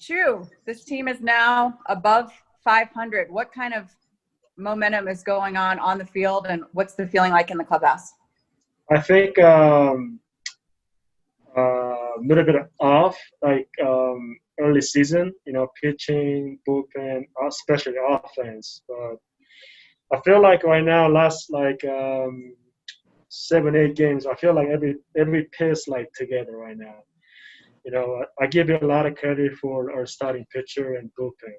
Soo-Choo, this team is now above 500. What kind of momentum is going on the field, and what's the feeling like in the clubhouse? I think a little bit off, like early season, pitching, bullpen, especially offense. But I feel like right now, last like 7, 8 games, I feel like every pitch like together right now. I give you a lot of credit for our starting pitcher and bullpen.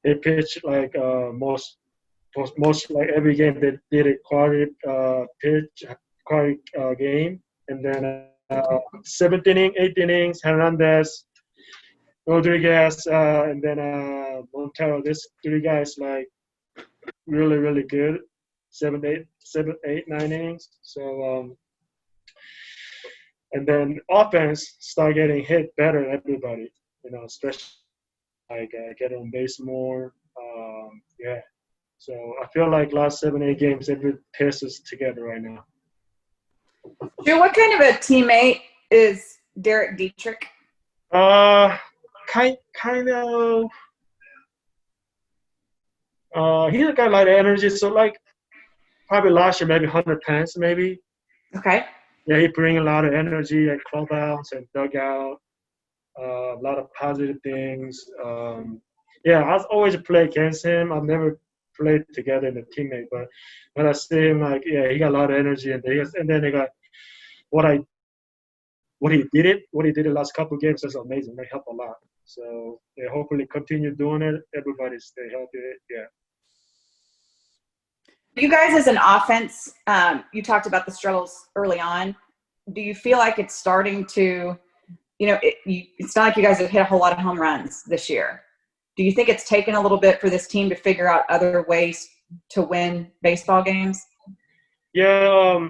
They pitch like most like every game they did a quality pitch, quality game, and then 7th inning, 8th innings, Hernandez, Rodriguez, and then Montero. These 3 guys like really really good. 7, 8, 9 innings. So and then offense start getting hit better than everybody. Especially like get on base more. Yeah. So I feel like last 7, 8 games, every pitch is together right now. Drew, what kind of a teammate is Dietrich? Kind of. He's a guy like energy. So like probably last year maybe 100 pounds maybe. Okay. Yeah, he bring a lot of energy at clubhouse and dugout. A lot of positive things. Yeah, I always play against him. I've never played together in a teammate, but when I see him, like, yeah, he got a lot of energy, and then they got what he did the last couple of games. That's amazing. They help a lot. So yeah, hopefully continue doing it. Everybody stay healthy. Yeah. You guys, as an offense, you talked about the struggles early on. Do you feel like it's starting to, it's not like you guys have hit a whole lot of home runs this year. Do you think it's taken a little bit for this team to figure out other ways to win baseball games? Yeah,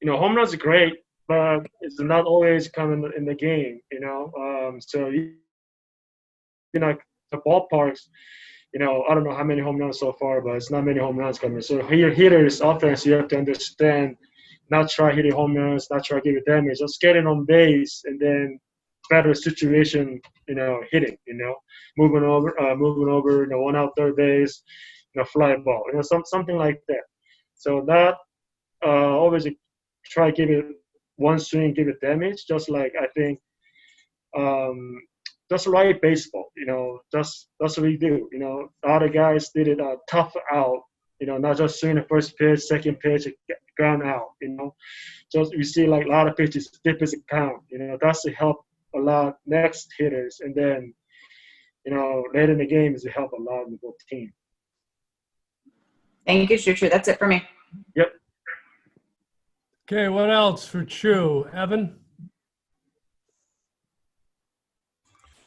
home runs are great, but it's not always coming in the game, So, the ballparks, I don't know how many home runs so far, but it's not many home runs coming. So hitters, offense, you have to understand, not try hitting home runs, not try giving damage, just getting on base and then better situation, hitting, moving over, 1 out third base, fly ball, something like that. So that always try give it one swing, give it damage, just like I think that's right baseball, that's what we do. Other guys did it tough out, not just swing the first pitch, second pitch, ground out, Just we see like a lot of pitches, dip as a count, that's to help a lot next hitters, and then later in the game is to help a lot in the both team. Thank you, Soo-Choo. That's it for me. Yep. Okay, what else for Chu? Evan?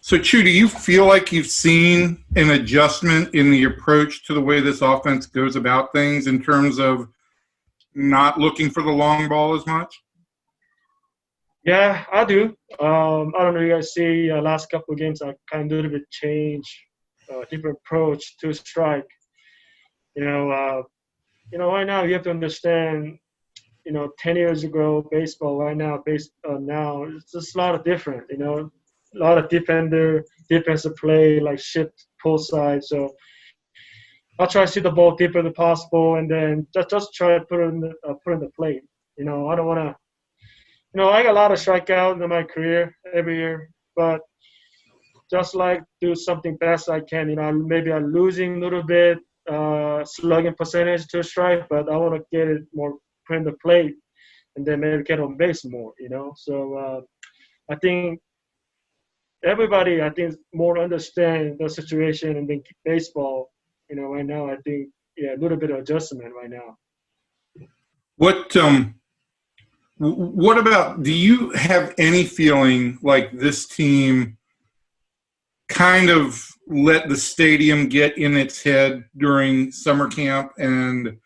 So, Chu, do you feel like you've seen an adjustment in the approach to the way this offense goes about things in terms of not looking for the long ball as much? Yeah, I do. I don't know if you guys see last couple of games, I kind of do a little bit change, different approach to strike. Right now you have to understand, 10 years ago, baseball, right now, now, it's just a lot of different, a lot of defensive play, like shift, pull side. So I'll try to see the ball deeper than possible, and then just try to put it in the plate. I don't want to. I got a lot of strikeouts in my career every year, but just like do something best I can. Maybe I'm losing a little bit slugging percentage to strike, but I want to get it more put in the plate, and then maybe get on base more. So I think everybody, more understand the situation, and then baseball. Right now, I think a little bit of adjustment right now. What about, do you have any feeling like this team kind of let the stadium get in its head during summer camp, and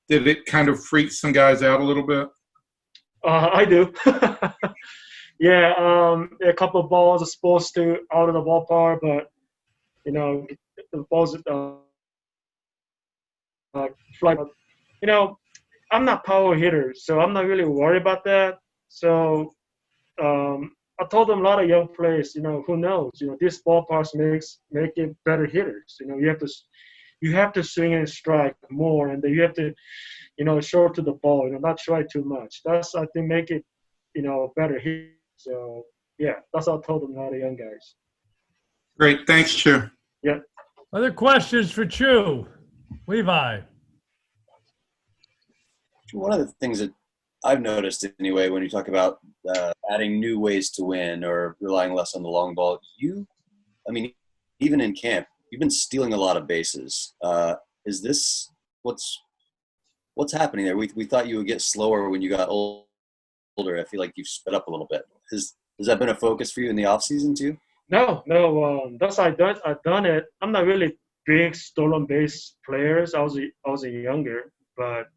did it kind of freak some guys out a little bit? I do. Yeah, a couple of balls are supposed to out of the ballpark, but the balls fly. I'm not power hitter, so I'm not really worried about that. So I told them a lot of young players, who knows, this ballparks make it better hitters. You have to swing and strike more, and then you have to, short to the ball, not try too much. That's, I think, make it, better hit. So yeah, that's what I told them, a lot of young guys. Great. Thanks, Chu. Yeah. Other questions for Chu? Levi. One of the things that I've noticed anyway, when you talk about adding new ways to win or relying less on the long ball, even in camp, you've been stealing a lot of bases. Is this what's happening there? We thought you would get slower when you got older. I feel like you've sped up a little bit. Has that been a focus for you in the off season too? No. That's I've done it. I'm not really big stolen base players. I was a younger, but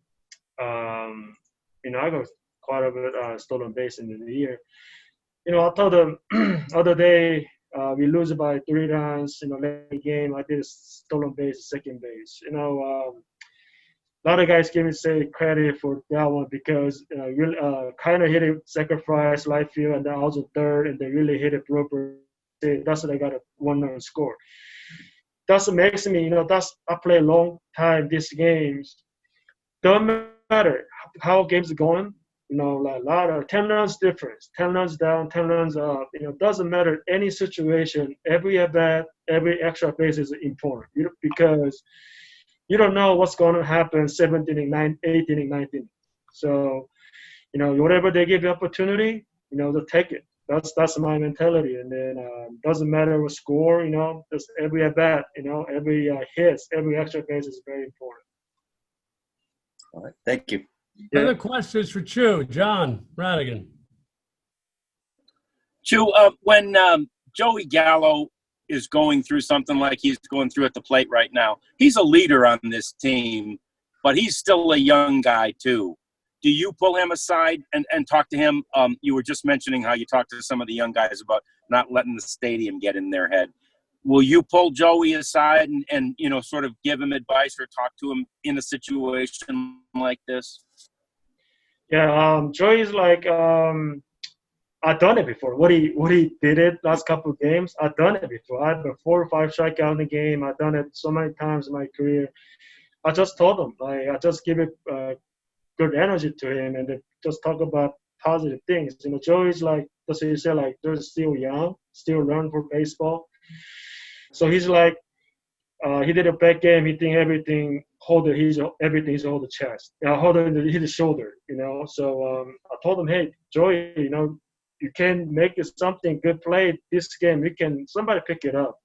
I got quite a bit stolen base in the year. I told them other day we lose by 3 runs. Late game I did a stolen base, second base. A lot of guys give me credit for that one because kind of hit it sacrifice light field, and then I was in third, and they really hit it proper. That's what I got a 1-run score. That's what makes me, I play a long time these games. Don't matter how games are going, like a lot of 10 runs difference, 10 runs down, 10 runs up. Doesn't matter any situation. Every at bat, every extra base is important because you don't know what's going to happen 7th inning, 8th inning, 9th inning. So, whatever they give you opportunity, they'll take it. That's my mentality. And then doesn't matter what score, just every at bat, every hits, every extra base is very important. All right. Thank you. Yeah. Other questions for Chu? John Radigan. Chu, when Joey Gallo is going through something like he's going through at the plate right now, he's a leader on this team, but he's still a young guy too. Do you pull him aside and talk to him? You were just mentioning how you talk to some of the young guys about not letting the stadium get in their head. Will you pull Joey aside and sort of give him advice or talk to him in a situation like this? Yeah, Joey's like I've done it before. What he did it last couple of games, I've done it before. I had 4 or 5 strikeouts in the game. I've done it so many times in my career. I just told him, I just give it good energy to him and just talk about positive things. Joey's like, that's what you said, like they're still young, still learn for baseball. So he's like, he did a bad game. He think everything's hold the chest. Hold it, hit the shoulder. So I told him, hey, Joey, you can make it something good play this game. Somebody pick it up.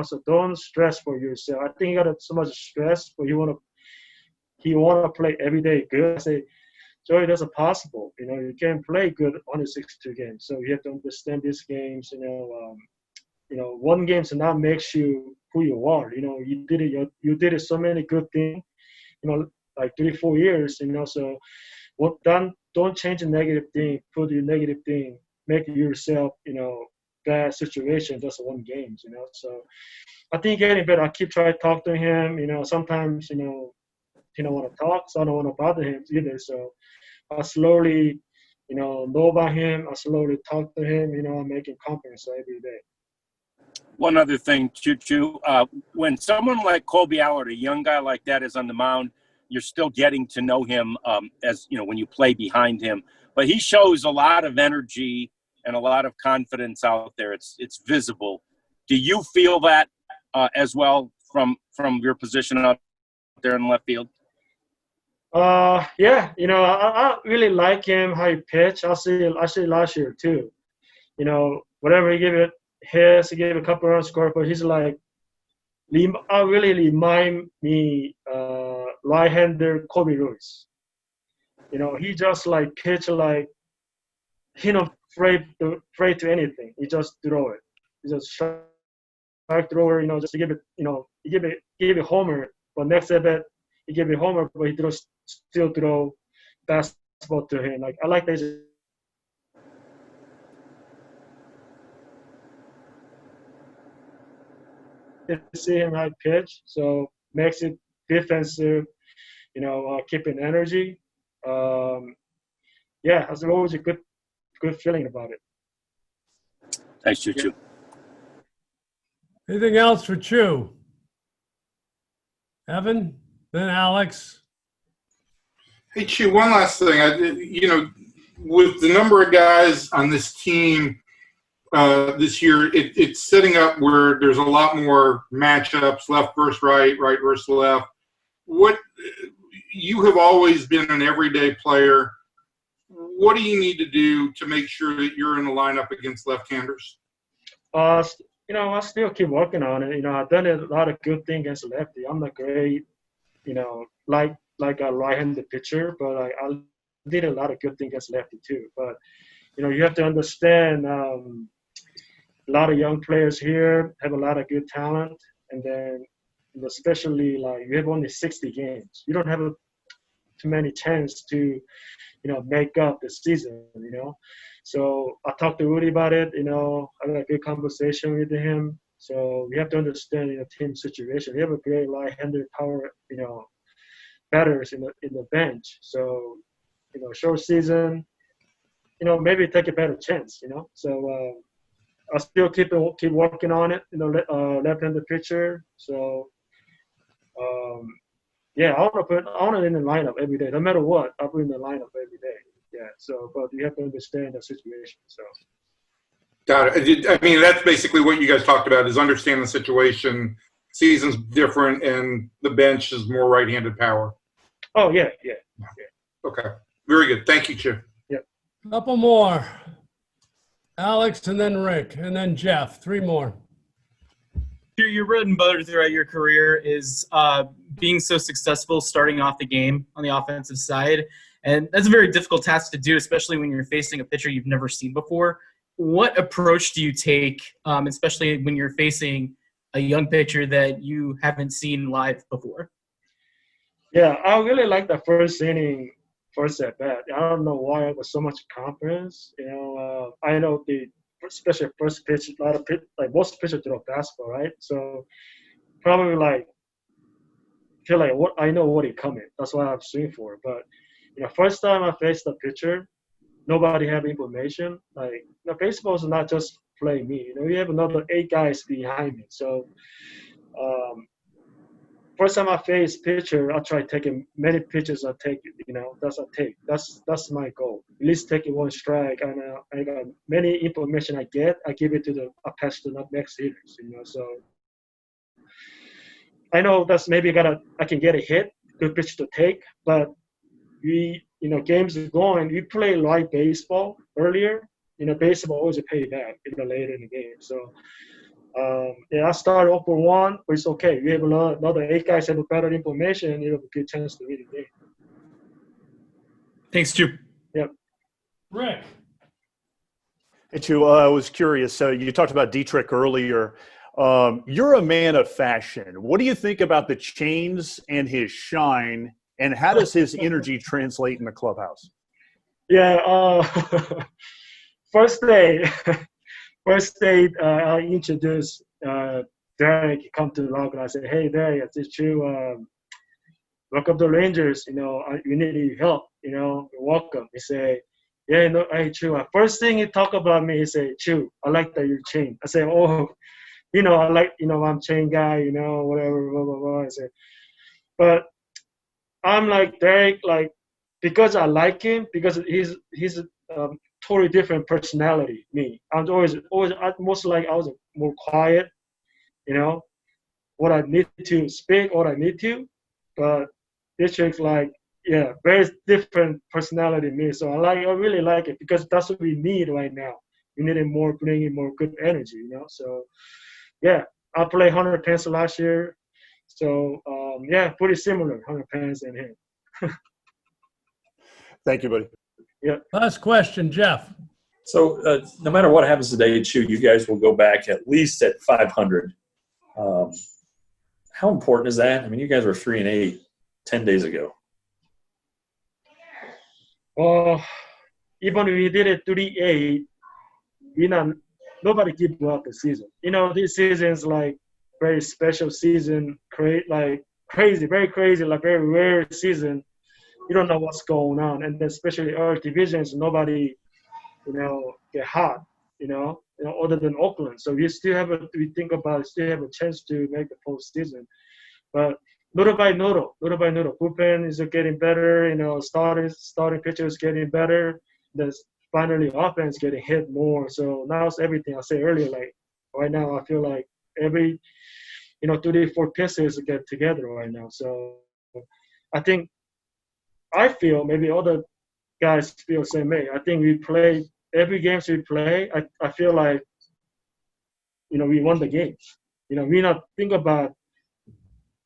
So don't stress for yourself. I think you got so much stress, but he want to play every day good. I say, Joey, that's possible. You can play good on the 62 games. So you have to understand these games. One game does not make you who you are. You did it so many good things. Like 3-4 years. So don't change the negative thing. Put your negative thing. Make yourself. Bad situation. Just one game. So I think getting better. I keep trying to talk to him. Sometimes he don't want to talk, so I don't want to bother him either. So I slowly, know about him. I slowly talk to him. I'm making compliments every day. One other thing, Choo-Choo, when someone like Colby Allard, a young guy like that, is on the mound, you're still getting to know him as, when you play behind him. But he shows a lot of energy and a lot of confidence out there. It's visible. Do you feel that as well from your position out there in left field? Yeah, I really like him, how he pitched. I see last year too. Whatever he gave it, he gave a couple runs score, but he's like, really remind me right-hander Kobe Ruiz. He just like pitch like he not afraid to anything. He just throw it. He's just strike thrower. Just to give it. He gave it homer, but next at bat he gave it homer, but he still throw basketball to him. Like I like that. See him high pitch, so makes it defensive. Keeping energy. Yeah, that's always a good feeling about it. Thanks, Choo-Choo. Anything else for Chu? Evan, then Alex. Hey, Chu, one last thing. With the number of guys on this team this year, it's setting up where there's a lot more matchups, left versus right, right versus left. You have always been an everyday player. What do you need to do to make sure that you're in the lineup against left-handers? I still keep working on it. I've done a lot of good things against lefty. I'm not great, like a right-handed pitcher, but I did a lot of good things against lefty too. But, you have to understand a lot of young players here have a lot of good talent. And then, especially you have only 60 games. You don't have too many chances to, make up the season, So I talked to Rudy about it, I had a good conversation with him. So we have to understand, team situation. We have a great right-handed power, batters in the bench. So, short season, maybe take a better chance, So I still keep working on it, left-handed pitcher. So, yeah, I want to in the lineup every day, no matter what. I'll be in the lineup every day. Yeah. So, but you have to understand the situation. So. Got it. I mean, that's basically what you guys talked about: is understand the situation. Season's different, and the bench is more right-handed power. Oh yeah. Okay. Very good. Thank you, Chip. Yep. Couple more. Alex, and then Rick, and then Jeff. 3 more. Your bread and butter throughout your career is being so successful starting off the game on the offensive side. And that's a very difficult task to do, especially when you're facing a pitcher you've never seen before. What approach do you take, especially when you're facing a young pitcher that you haven't seen live before? Yeah, I really like the first inning, first at bat. I don't know why it was so much confidence. I know especially first pitch, a lot of most pitchers throw fastball, right? So probably feel like I know what is coming. That's why I'm swinging for it. But first time I faced the pitcher, nobody have information. Baseball is not just play me. You have another 8 guys behind me. So first time I face pitcher, I try taking many pitches. I take that's my goal. At least taking 1 strike. And I got many information I give it to I pass to the next hitters. So I know that's maybe I can get a hit, good pitch to take, but games are going. We play light baseball earlier. Baseball always pay back later in the game. So. I started up for 1, but it's okay. We have another 8 guys have a better information. You have a good chance to win the game. Thanks, Chu. Yep. Rick. Hey, Chu, I was curious. So you talked about Dietrich earlier. You're a man of fashion. What do you think about the chains and his shine, and how does his energy translate in the clubhouse? Yeah. First day, I introduced Derek. He come to the locker. I said, "Hey, Derek, it's Chu. Welcome to the Rangers. You need your help. You're welcome." He said, "Yeah, hey, Chu." First thing he talked about me, he said, "Chu, I like that you're chain." I said, "Oh, I like, I'm chain guy. Whatever, blah blah blah." I said, but I'm like Derek, because I like him, because he's totally different personality. Me, I was I was more quiet, what I need to speak, what I need to, but Dietrich's very different personality than me. So I really like it, because that's what we need right now. We need bringing more good energy, So yeah, I played 100 pencil last year, so pretty similar 100 pens and him. Thank you, buddy. Yeah. Last question, Jeff. So no matter what happens today, Chu, you guys will go back at least at 500. How important is that? I mean, you guys were 3-8 10 days ago. Well, even if we did it 3-8, nobody give up the season. This season is very special season, crazy, very crazy, very rare season. You don't know what's going on, and especially our divisions, nobody, get hot, other than Oakland. So we still have still have a chance to make the postseason. But little by little, bullpen is getting better. Starting pitcher is getting better. There's finally offense getting hit more. So now it's everything I said earlier. Like right now, I feel like every 3-4 pieces get together right now. So I feel maybe other guys feel the same way. I think we play every games we play. I feel like we won the games. We not think about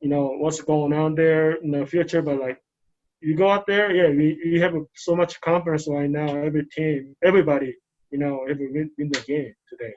what's going on there in the future, but like you go out there, yeah, we have so much confidence right now. Every team, everybody, win the game today.